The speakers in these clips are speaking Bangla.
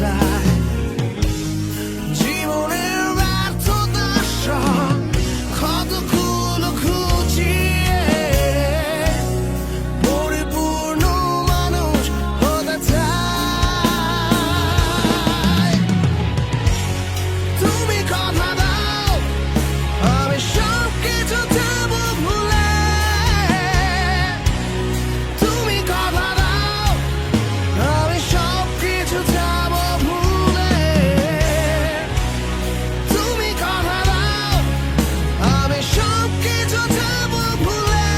যায় জীবনের ব্যর্থতার সব ক্ষতগুলো খুঁজিয়ে পরিপূর্ণ মানুষ হতে চায়। তুমি কথা দাও আমি সব কিছু যাব ভুলে, তুমি কথা দাও আমি সব কিছু যাব ভুলে, তুমি কথা দাও আমি সব কিছু যাব ভুলে,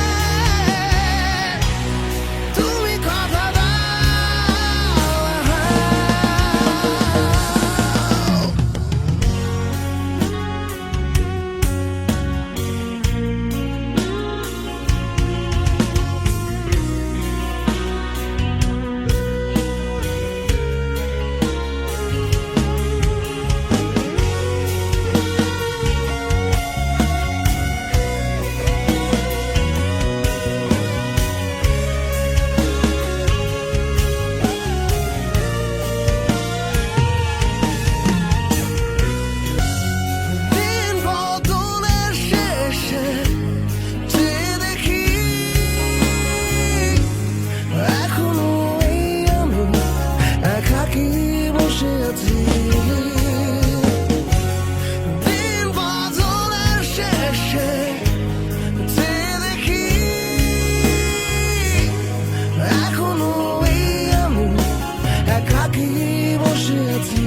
তুমি কথা দাও। দিন বদলের শেষে চেয়ে দেখি এখনো এই আমি একাকী বসে আছি। দিন বদলের শেষে চেয়ে দেখি এখনো এই আমি একাকী বসে আছি।